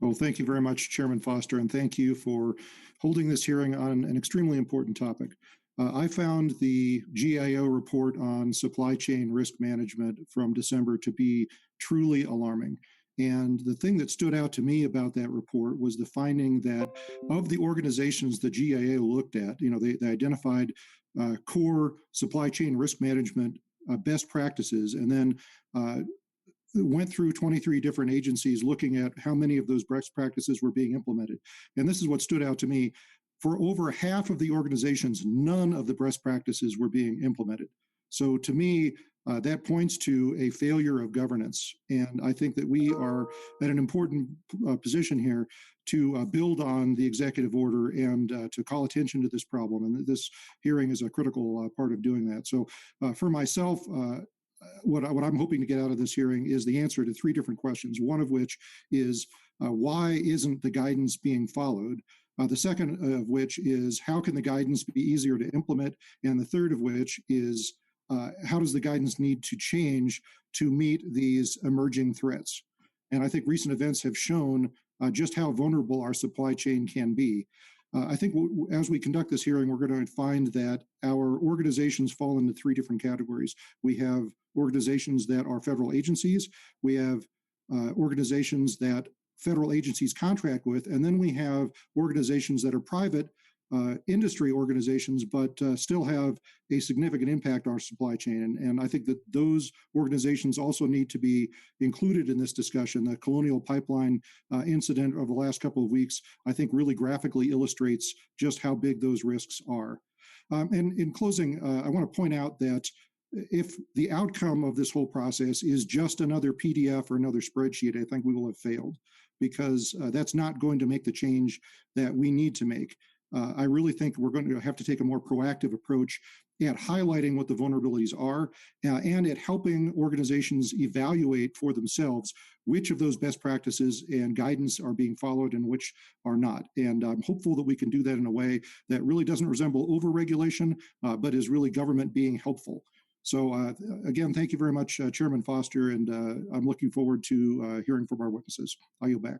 Well, thank you very much, Chairman Foster, and thank you for holding this hearing on an extremely important topic. I found the GIO report on supply chain risk management from December to be truly alarming. And the thing that stood out to me about that report was the finding that of the organizations the GIO looked at, they identified core supply chain risk management best practices, and then went through 23 different agencies looking at how many of those best practices were being implemented. And this is what stood out to me. For over half of the organizations, none of the best practices were being implemented. So to me, that points to a failure of governance. And I think that we are at an important position here to build on the executive order and to call attention to this problem. And this hearing is a critical part of doing that. So for myself, what I'm hoping to get out of this hearing is the answer to three different questions, one of which is why isn't the guidance being followed? The second of which is how can the guidance be easier to implement? And the third of which is how does the guidance need to change to meet these emerging threats? And I think recent events have shown just how vulnerable our supply chain can be. I think as we conduct this hearing, we're going to find that our organizations fall into three different categories. We have organizations that are federal agencies, we have organizations that federal agencies contract with, and then we have organizations that are private industry organizations, but still have a significant impact on our supply chain. And I think that those organizations also need to be included in this discussion. The Colonial Pipeline incident of the last couple of weeks, I think, really graphically illustrates just how big those risks are. And in closing, I want to point out that if the outcome of this whole process is just another PDF or another spreadsheet, I think we will have failed, because that's not going to make the change that we need to make. I really think we're going to have to take a more proactive approach at highlighting what the vulnerabilities are and at helping organizations evaluate for themselves which of those best practices and guidance are being followed and which are not. And I'm hopeful that we can do that in a way that really doesn't resemble over-regulation, but is really government being helpful. So again, thank you very much, Chairman Foster, and I'm looking forward to hearing from our witnesses. I yield back.